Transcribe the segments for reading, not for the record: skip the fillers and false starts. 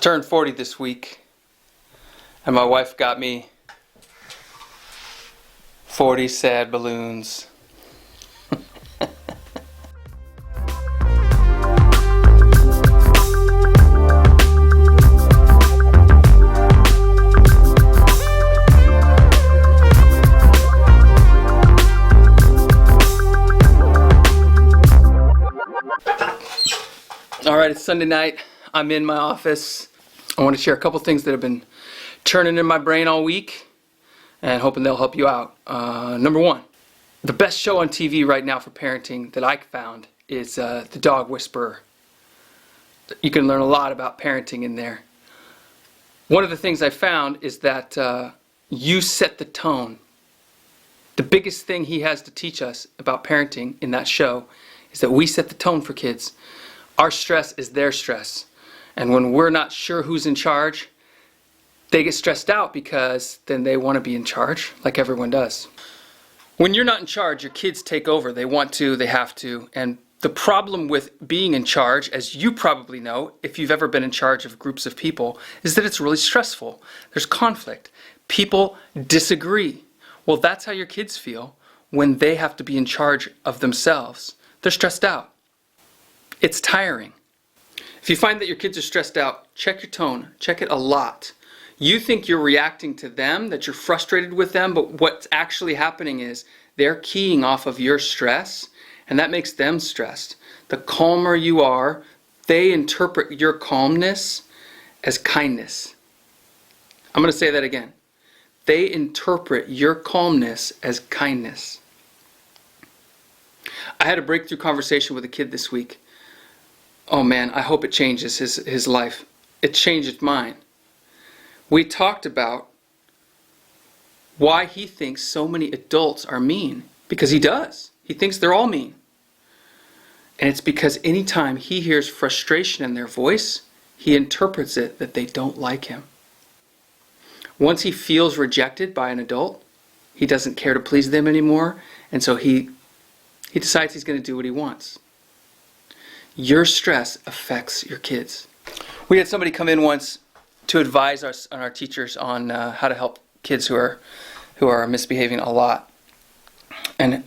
Turned 40 this week, and my wife got me 40 sad balloons. All right, it's Sunday night. I'm in my office. I want to share a couple things that have been churning in my brain all week and hoping they'll help you out. Number one, the best show on TV right now for parenting that I found is The Dog Whisperer. You can learn a lot about parenting in there. One of the things I found is that you set the tone. The biggest thing he has to teach us about parenting in that show is that we set the tone for kids. Our stress is their stress. And when we're not sure who's in charge, they get stressed out because then they want to be in charge, like everyone does. When you're not in charge, your kids take over. They want to, they have to. And the problem with being in charge, as you probably know, if you've ever been in charge of groups of people, is that it's really stressful. There's conflict. People disagree. Well, that's how your kids feel when they have to be in charge of themselves. They're stressed out. It's tiring. If you find that your kids are stressed out, check your tone. Check it a lot. You think you're reacting to them, that you're frustrated with them, but what's actually happening is they're keying off of your stress, and that makes them stressed. The calmer you are, they interpret your calmness as kindness. I'm going to say that again. They interpret your calmness as kindness. I had a breakthrough conversation with a kid this week. Oh man, I hope it changes his life. It changed mine. We talked about why he thinks so many adults are mean. Because he does. He thinks they're all mean. And it's because anytime he hears frustration in their voice, he interprets it that they don't like him. Once he feels rejected by an adult, he doesn't care to please them anymore, and so he decides he's going to do what he wants. Your stress affects your kids. We had somebody come in once to advise our teachers on how to help kids who are misbehaving a lot. And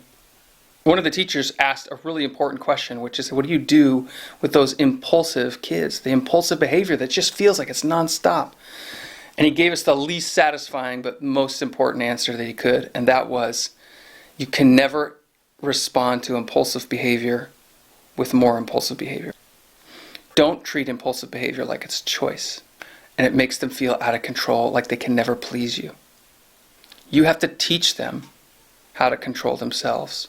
one of the teachers asked a really important question, which is, what do you do with those impulsive kids, the impulsive behavior that just feels like it's nonstop? And he gave us the least satisfying but most important answer that he could, and that was, you can never respond to impulsive behavior with more impulsive behavior. Don't treat impulsive behavior like it's a choice, and it makes them feel out of control, like they can never please you. You have to teach them how to control themselves.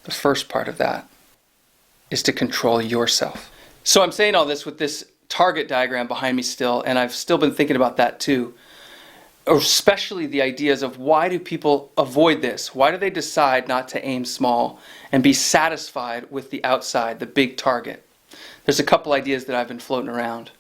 The first part of that is to control yourself. So I'm saying all this with this target diagram behind me still, and I've still been thinking about that too. Especially the ideas of, why do people avoid this? Why do they decide not to aim small and be satisfied with the outside, the big target? There's a couple ideas that I've been floating around.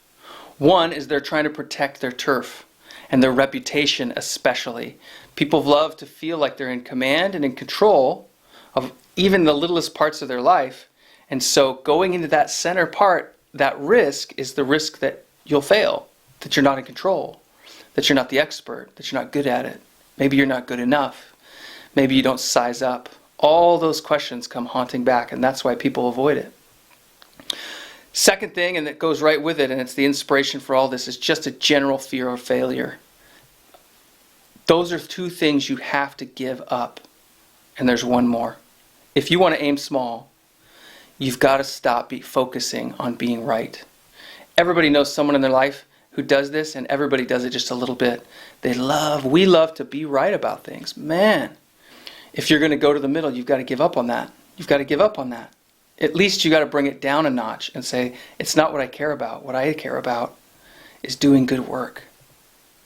One is they're trying to protect their turf and their reputation especially. People love to feel like they're in command and in control of even the littlest parts of their life. And so going into that center part, that risk is the risk that you'll fail, that you're not in control, that you're not the expert, that you're not good at it. Maybe you're not good enough. Maybe you don't size up. All those questions come haunting back, and that's why people avoid it. Second thing, and that goes right with it, and it's the inspiration for all this, is just a general fear of failure. Those are two things you have to give up. And there's one more. If you want to aim small, you've got to stop focusing on being right. Everybody knows someone in their life who does this, and everybody does it just a little bit. We love to be right about things. Man, if you're going to go to the middle, you've got to give up on that. You've got to give up on that. At least you got to bring it down a notch and say, it's not what I care about. What I care about is doing good work.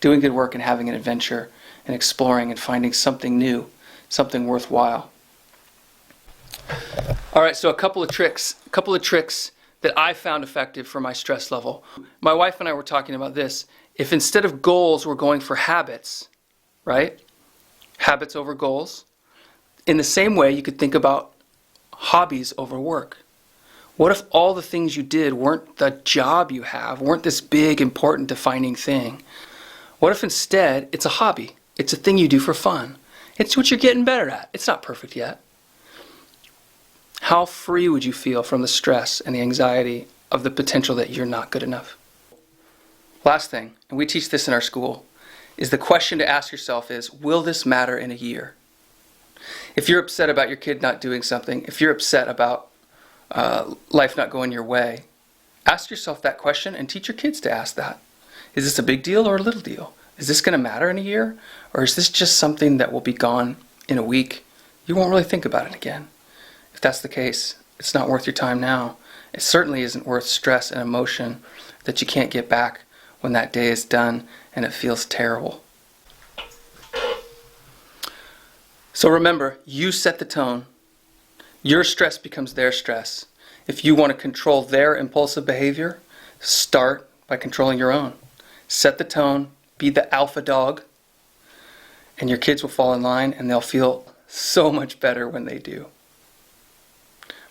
Doing good work and having an adventure and exploring and finding something new, something worthwhile. All right, so a couple of tricks that I found effective for my stress level. My wife and I were talking about this. If instead of goals, we're going for habits, right? Habits over goals. In the same way, you could think about hobbies over work. What if all the things you did weren't the job you have, weren't this big, important, defining thing? What if instead it's a hobby? It's a thing you do for fun. It's what you're getting better at. It's not perfect yet. How free would you feel from the stress and the anxiety of the potential that you're not good enough? Last thing, and we teach this in our school, is the question to ask yourself is, will this matter in a year? If you're upset about your kid not doing something, if you're upset about life not going your way, ask yourself that question and teach your kids to ask that. Is this a big deal or a little deal? Is this going to matter in a year? Or is this just something that will be gone in a week? You won't really think about it again. If that's the case, it's not worth your time now. It certainly isn't worth stress and emotion that you can't get back when that day is done and it feels terrible. So remember, you set the tone. Your stress becomes their stress. If you want to control their impulsive behavior, start by controlling your own. Set the tone, be the alpha dog, and your kids will fall in line and they'll feel so much better when they do.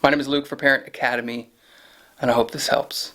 My name is Luke for Parent Academy, and I hope this helps.